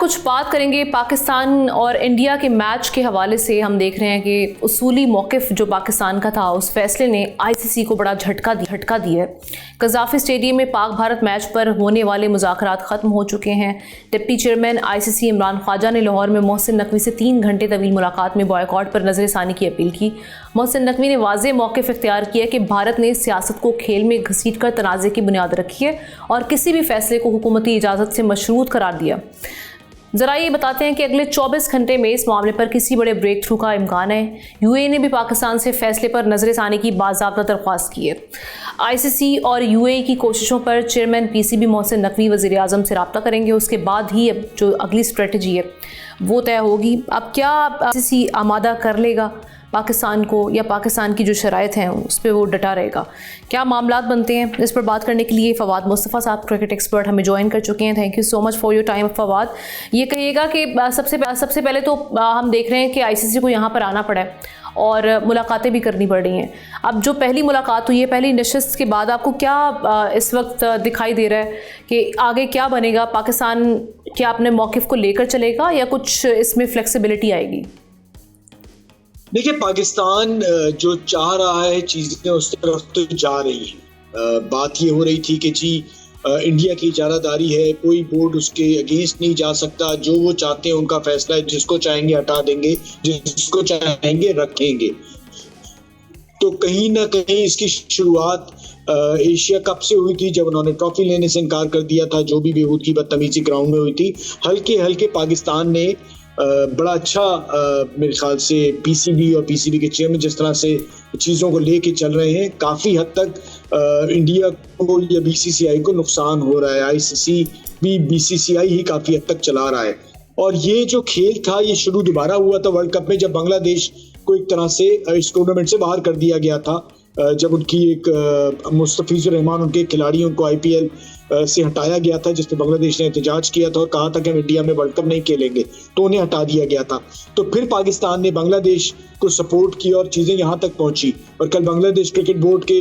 कुछ बात करेंगे पाकिस्तान और इंडिया के मैच के हवाले से। हम देख रहे हैं कि उसूली मौक़िफ़ जो पाकिस्तान का था, उस फैसले ने आईसीसी को बड़ा झटका दिया है। कज़ाफ़ी स्टेडियम में पाक भारत मैच पर होने वाले मुज़ाकरात ख़त्म हो चुके हैं। Deputy chairman ICC Imran Khwaja ने लाहौर में मोहसिन नकवी से 3 घंटे तवील मुलाकात में बॉयकॉट पर नज़रसानी की अपील की। मोहसिन नकवी ने वाज़ेह मौक़िफ़ इख्तियार किया कि भारत ने सियासत को खेल में घसीट कर तनाज़े की बुनियाद रखी है और किसी भी फैसले को हुकूमती इजाज़त से मशरूत करार दिया। ज़रा ये बताते हैं कि अगले 24 घंटे में इस मामले पर किसी बड़े ब्रेक थ्रू का इम्कान है। यूएई ने भी पाकिस्तान से फैसले पर नज़रसानी की बाज़ाब्ता दरख्वास्त की है। आईसीसी और यूएई की कोशिशों पर चेयरमैन पीसीबी मोहसिन नकवी वज़ीर आज़म से रब्ता करेंगे। उसके बाद ही अब जो अगली स्ट्रेटजी है वो तय होगी। अब क्या आईसीसी आमादा कर लेगा पाकिस्तान को, या पाकिस्तान की जो शराइत हैं उस पर वो डटा रहेगा, क्या मामलात बनते हैं? इस पर बात करने के लिए फवाद मुस्तफ़ा साहब, क्रिकेट एक्सपर्ट, हमें ज्वाइन कर चुके हैं। Thank you so much for your time Fawad. ये कहिएगा कि सबसे पहले तो हम देख रहे हैं कि आईसीसी को यहाँ पर आना पड़ा है और मुलाकातें भी करनी पड़ रही हैं। अब जो पहली मुलाकात हुई है, पहली नशिस्त के बाद आपको क्या इस वक्त दिखाई दे रहा है कि आगे क्या बनेगा? पाकिस्तान क्या अपने मौक़िफ़ को लेकर चलेगा या कुछ इसमें फ्लेक्सिबिलिटी आएगी? देखिए, पाकिस्तान जो चाह रहा है चीज़ें उस तरफ तो जा रही है। बात ये हो रही थी कि जी इंडिया की इजारादारी है, कोई बोर्ड उसके अगेंस्ट नहीं जा सकता, जो वो चाहते हैं उनका फैसला है, जिसको चाहेंगे हटा देंगे, जिसको चाहेंगे रखेंगे। तो कहीं ना कहीं इसकी शुरुआत एशिया कप से हुई थी, जब उन्होंने ट्रॉफी लेने से इनकार कर दिया था, जो भी बेहूद की बदतमीजी ग्राउंड में हुई थी। हल्के हल्के पाकिस्तान ने बड़ा अच्छा मेरे ख्याल से पीसीबी और पीसीबी के चेयरमैन जिस तरह से चीज़ों को लेके चल रहे हैं, काफ़ी हद तक इंडिया को या बीसीसीआई को नुकसान हो रहा है। आईसीसी भी बीसीसीआई ही काफ़ी हद तक चला रहा है। और ये जो खेल था, ये शुरू दोबारा हुआ था वर्ल्ड कप में, जब बांग्लादेश को एक तरह से इस टूर्नामेंट से बाहर कर दिया गया था, जब उनकी एक मुस्तफिजुर रहमान, उनके खिलाड़ियों को आईपीएल से हटाया गया था, जिस पर बांग्लादेश ने एहतजाज किया था और कहा था कि हम इंडिया में वर्ल्ड कप नहीं खेलेंगे, तो उन्हें हटा दिया गया था। तो फिर पाकिस्तान ने बांग्लादेश को सपोर्ट किया और चीज़ें यहाँ तक पहुंची। और कल बांग्लादेश क्रिकेट बोर्ड के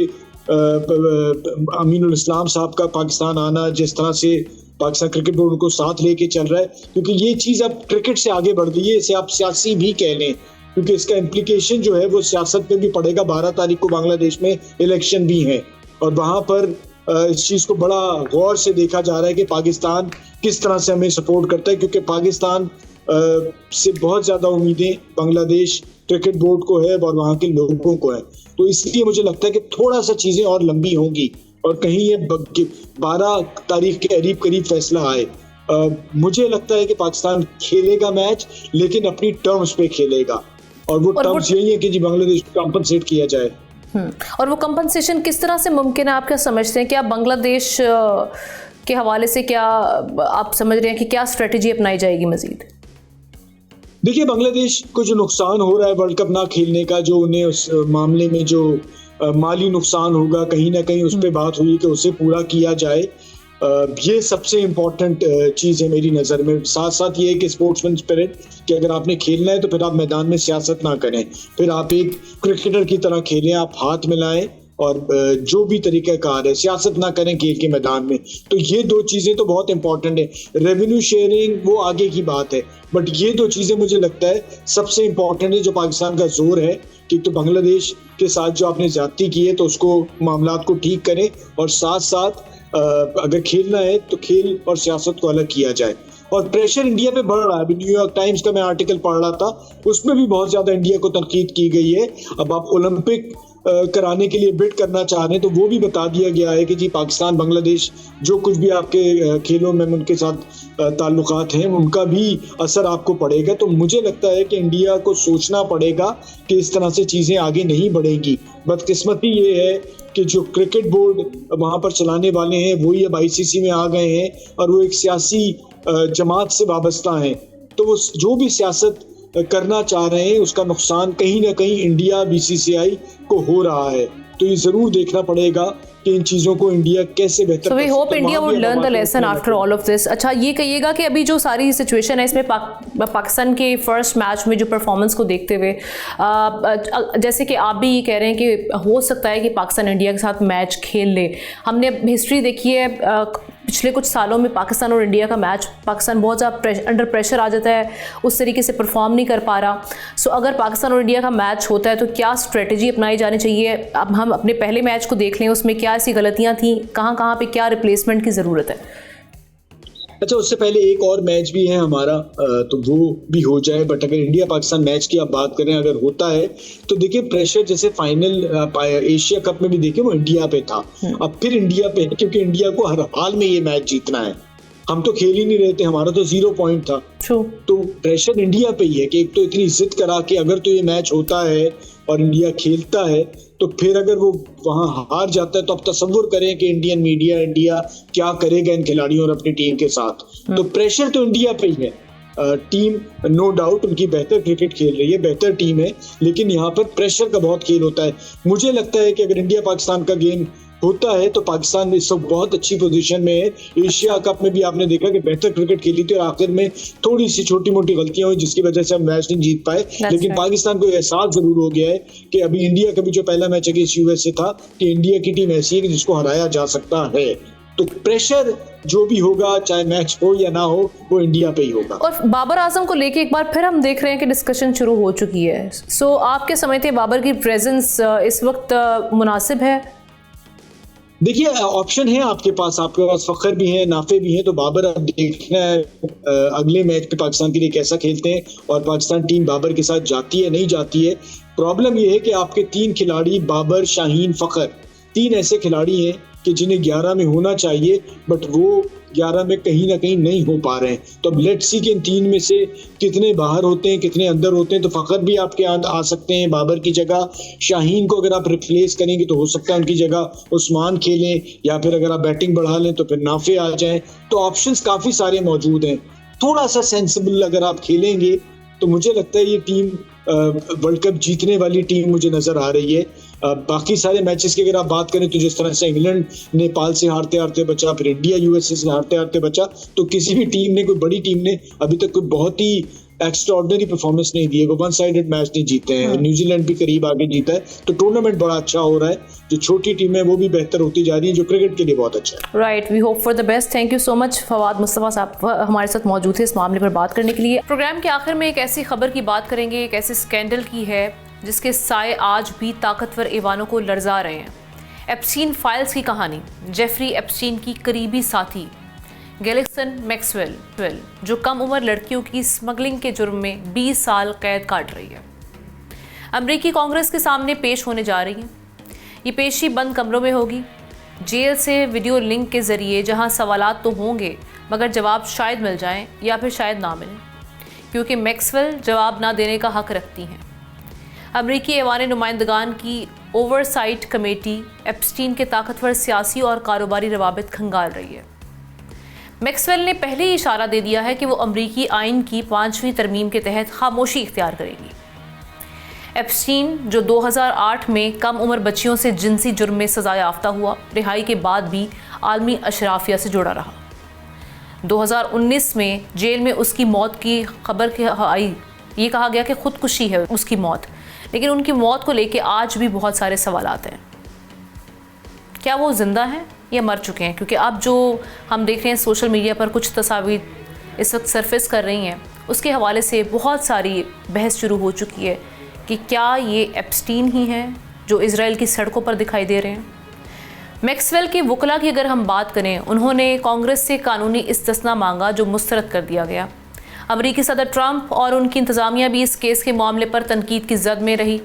अमीनुल इस्लाम साहब का पाकिस्तान आना, जिस तरह से पाकिस्तान क्रिकेट बोर्ड उनको साथ लेके चल रहा है, क्योंकि ये चीज़ अब क्रिकेट से आगे बढ़ गई है, इसे आप सियासी भी कह लें, क्योंकि इसका इम्प्लीकेशन जो है वो सियासत पे भी पड़ेगा। 12 तारीख को बांग्लादेश में इलेक्शन भी हैं और वहाँ पर इस चीज़ को बड़ा गौर से देखा जा रहा है कि पाकिस्तान किस तरह से हमें सपोर्ट करता है, क्योंकि पाकिस्तान से बहुत ज़्यादा उम्मीदें बांग्लादेश क्रिकेट बोर्ड को है और वहाँ के लोगों को है। तो इसलिए मुझे लगता है कि थोड़ा सा चीज़ें और लंबी होंगी और कहीं ये 12 तारीख के करीब फैसला आए। मुझे लगता है कि पाकिस्तान खेलेगा मैच, लेकिन अपनी टर्म्स पे खेलेगा, और वो टर्म्स यही है कि जी बांग्लादेश को कंपनसेट किया जाए। और वो कंपनसेशन किस तरह से मुमकिन है? आप क्या समझते हैं? क्या बांग्लादेश के हवाले से क्या आप समझ रहे हैं कि क्या स्ट्रेटजी अपनाई जाएगी मजीद? देखिए, बांग्लादेश को जो नुकसान हो रहा है वर्ल्ड कप ना खेलने का, जो उन्हें उस मामले में जो माली नुकसान होगा, कहीं ना कहीं उस पर बात हुई कि उसे पूरा किया जाए। ये सबसे इम्पोर्टेंट चीज़ है मेरी नज़र में। साथ साथ ये है कि स्पोर्ट्समैन स्पिरिट, कि अगर आपने खेलना है तो फिर आप मैदान में सियासत ना करें, फिर आप एक क्रिकेटर की तरह खेलें, आप हाथ मिलाएं और जो भी तरीक़ाकार है, सियासत ना करें खेल के मैदान में। तो ये 2 चीज़ें तो बहुत इंपॉर्टेंट है। रेवेन्यू शेयरिंग वो आगे की बात है, बट ये 2 चीज़ें मुझे लगता है सबसे इम्पॉर्टेंट है। जो पाकिस्तान का जोर है कि तो बांग्लादेश के साथ जो आपने ज्यादती की है, तो उसको मामलात को ठीक करें, और साथ साथ अगर खेलना है तो खेल और सियासत को अलग किया जाए। और प्रेशर इंडिया पे बढ़ रहा है। अभी न्यूयॉर्क टाइम्स का मैं आर्टिकल पढ़ रहा था, उसमें भी बहुत ज़्यादा इंडिया को तनकीद की गई है। अब आप ओलंपिक कराने के लिए बिड करना चाह रहे हैं, तो वो भी बता दिया गया है कि जी पाकिस्तान बांग्लादेश जो कुछ भी आपके खेलों में उनके साथ ताल्लुकात हैं, उनका भी असर आपको पड़ेगा। तो मुझे लगता है कि इंडिया को सोचना पड़ेगा कि इस तरह से चीज़ें आगे नहीं बढ़ेंगी। बदकिस्मती ये है कि जो क्रिकेट बोर्ड वहाँ पर चलाने वाले हैं वही अब आईसीसी में आ गए हैं और वो एक सियासी जमात से वाबस्ता हैं। तो वो जो भी सियासत करना चाह रहे हैं उसका नुकसान कहीं ना कहीं इंडिया बीसीसीआई को हो रहा है। तो ये जरूर देखना पड़ेगा कि इन चीज़ों को इंडिया कैसे बेहतर So we hope India would learn the lesson after all of this। अच्छा, ये कहिएगा कि अभी जो सारी सिचुएशन है इसमें पाकिस्तान के फर्स्ट मैच में जो परफॉर्मेंस को देखते हुए, जैसे कि आप भी ये कह रहे हैं कि हो सकता है कि पाकिस्तान इंडिया के साथ मैच खेल ले। हमने हिस्ट्री देखी है पिछले कुछ सालों में पाकिस्तान और इंडिया का मैच, पाकिस्तान बहुत ज़्यादा अंडर प्रेशर आ जाता है, उस तरीके से परफॉर्म नहीं कर पा रहा। सो अगर पाकिस्तान और इंडिया का मैच होता है तो क्या स्ट्रेटजी अपनाई जानी चाहिए? अब हम अपने पहले मैच को देख लें, उसमें क्या ऐसी गलतियाँ थी, कहाँ कहाँ पे क्या रिप्लेसमेंट की ज़रूरत है? अच्छा, उससे पहले एक और मैच भी है हमारा, तो वो भी हो जाए। बट अगर इंडिया पाकिस्तान मैच की आप बात करें, अगर होता है तो देखिए प्रेशर जैसे फाइनल एशिया कप में भी देखिए वो इंडिया पे था, अब फिर इंडिया पे है, क्योंकि इंडिया को हर हाल में ये मैच जीतना है। हम तो खेल ही नहीं रहे थे, हमारा तो 0 पॉइंट था। तो प्रेशर इंडिया पे ही है कि एक तो इतनी इज्जत करा के अगर तो ये मैच होता है और इंडिया खेलता है, तो फिर अगर वो वहां हार जाता है तो आप तसव्वुर करें कि इंडियन मीडिया, इंडिया क्या करेगा इन खिलाड़ियों और अपनी टीम के साथ। तो प्रेशर तो इंडिया पे ही है। टीम नो डाउट उनकी बेहतर क्रिकेट खेल रही है, बेहतर टीम है, लेकिन यहाँ पर प्रेशर का बहुत खेल होता है। मुझे लगता है कि अगर इंडिया पाकिस्तान का गेम होता है तो पाकिस्तान इस वक्त बहुत अच्छी पोजीशन में है। एशिया कप में भी आपने देखा कि बेहतर क्रिकेट खेली थी और आखिर में थोड़ी सी छोटी मोटी गलतियां हुई जिसकी वजह से हम मैच नहीं जीत पाए। लेकिन पाकिस्तान को एहसास जरूर हो गया है कि अभी इंडिया का भी जो पहला मैच अगेंस्ट यूएसए था कि इंडिया की टीम ऐसी है कि जिसको हराया जा सकता है। तो प्रेशर जो भी होगा, चाहे मैच हो या ना हो, वो इंडिया पे ही होगा। और बाबर आजम को लेके एक बार फिर हम देख रहे हैं कि डिस्कशन शुरू हो चुकी है। सो आप क्या समझते हैं, बाबर की प्रेजेंस इस वक्त मुनासिब है? देखिए ऑप्शन है आपके पास फखर भी है, नाफे भी हैं, तो बाबर अब देखना है अगले मैच पे पाकिस्तान के लिए कैसा खेलते हैं और पाकिस्तान टीम बाबर के साथ जाती है नहीं जाती है। प्रॉब्लम ये है कि आपके 3 खिलाड़ी, बाबर, शाहीन, फखर, 3 ऐसे खिलाड़ी हैं कि जिन्हें 11 में होना चाहिए, बट वो 11 में कहीं ना कहीं नहीं हो पा रहे हैं। तो अब लेट्स सी कि इन 3 में से कितने बाहर होते हैं, कितने अंदर होते हैं। तो फखर भी आपके आ सकते हैं बाबर की जगह। शाहीन को अगर आप रिप्लेस करेंगे तो हो सकता है उनकी जगह उस्मान खेलें, या फिर अगर आप बैटिंग बढ़ा लें तो फिर नाफे आ जाएं। तो ऑप्शंस काफी सारे मौजूद हैं। थोड़ा सा सेंसिबल अगर आप खेलेंगे तो मुझे लगता है ये टीम वर्ल्ड कप जीतने वाली टीम मुझे नजर आ रही है। बाकी सारे मैचेस की अगर आप बात करें तो जिस तरह से इंग्लैंड नेपाल से हारते हारते बचा, फिर इंडिया यूएसए से हारते हारते बचा, तो किसी भी टीम ने, कोई बड़ी टीम ने अभी तक कोई बहुत ही एक्स्ट्राऑर्डिनरी परफॉर्मेंस नहीं दी है। वो वन साइडेड मैच नहीं जीते हैं। न्यूजीलैंड भी करीब आगे जीता है। तो टूर्नामेंट बड़ा अच्छा हो रहा है। जो छोटी टीम है वो भी बेहतर होती जा रही है, जो क्रिकेट के लिए बहुत अच्छा है। Right, we hope for the best. Thank you so much Fawad Mustafa sahab हमारे साथ मौजूद थे इस मामले पर बात करने के लिए। प्रोग्राम के आखिर में एक ऐसी खबर की बात करेंगे, एक ऐसे स्कैंडल की है जिसके साए आज भी ताकतवर ऐवानों को लरजा रहे हैं। एप्स्टीन फाइल्स की कहानी। जेफरी एप्स्टीन की करीबी साथी गैलिसन मैक्सवेल, जो कम उम्र लड़कियों की स्मगलिंग के जुर्म में 20 साल कैद काट रही है, अमेरिकी कांग्रेस के सामने पेश होने जा रही है। ये पेशी बंद कमरों में होगी, जेल से वीडियो लिंक के जरिए, जहां सवालात तो होंगे मगर जवाब शायद मिल जाएं या फिर शायद ना मिलें, क्योंकि मैक्सवेल जवाब ना देने का हक रखती हैं। अमेरिकी ऐवान नुमाइंदगान की ओवरसाइट कमेटी एप्स्टीन के ताकतवर सियासी और कारोबारी रवाबित खंगाल रही है। मैक्सवेल ने पहले ही इशारा दे दिया है कि वो अमेरिकी आइन की 5वीं तरमीम के तहत खामोशी इख्तियार करेगी। एप्स्टीन, जो 2008 में कम उम्र बच्चियों से जिनसी जुर्म में सजा याफ्ता हुआ, रिहाई के बाद भी आलमी अशराफिया से जुड़ा रहा। 2019 में जेल में उसकी मौत की खबर आई। ये कहा गया कि खुदकुशी है उसकी मौत, लेकिन उनकी मौत को लेकर आज भी बहुत सारे सवालात हैं। क्या वो जिंदा हैं या मर चुके हैं? क्योंकि अब जो हम देख रहे हैं सोशल मीडिया पर कुछ तस्वीर इस वक्त सरफेस कर रही हैं, उसके हवाले से बहुत सारी बहस शुरू हो चुकी है कि क्या ये एप्स्टीन ही हैं जो इजराइल की सड़कों पर दिखाई दे रहे हैं। मैक्सवेल के वकला की अगर हम बात करें, उन्होंने कांग्रेस से कानूनी इस्तिस्ना मांगा जो मुस्तरद कर दिया गया। अमेरिकी सदर ट्रंप और उनकी इंतज़ामिया भी इस केस के मामले पर तनकीद की जद में रही।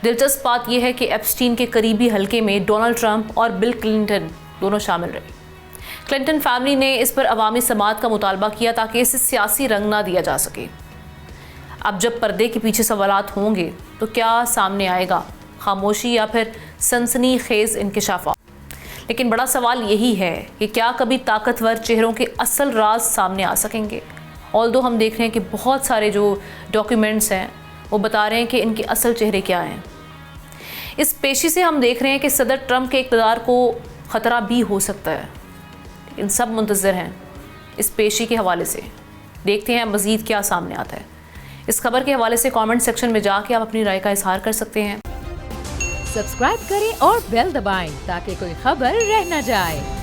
दिलचस्प बात यह है कि एप्स्टीन के करीबी हलके में डोनाल्ड ट्रंप और बिल क्लिंटन दोनों शामिल रहे। क्लिंटन फैमिली ने इस पर अवामी समाअत का मुतालबा किया ताकि इसे सियासी रंग ना दिया जा सके। अब जब पर्दे के पीछे सवालात होंगे तो क्या सामने आएगा, खामोशी या फिर सनसनीखेज इंकिशाफात? लेकिन बड़ा सवाल यही है कि क्या कभी ताकतवर चेहरों के असल राज सामने आ सकेंगे? ऑल्दो हम देख रहे हैं कि बहुत सारे जो डॉक्यूमेंट्स हैं वो बता रहे हैं कि इनके असल चेहरे क्या हैं। इस पेशी से हम देख रहे हैं कि सदर ट्रंप के इक़्तिदार को ख़तरा भी हो सकता है। इन सब मुंतज़िर हैं इस पेशी के हवाले से। देखते हैं मज़ीद क्या सामने आता है। इस खबर के हवाले से कमेंट सेक्शन में जाके आप अपनी राय का इजहार कर सकते हैं। सब्सक्राइब करें और बेल दबाएं ताकि कोई खबर रह न जाए।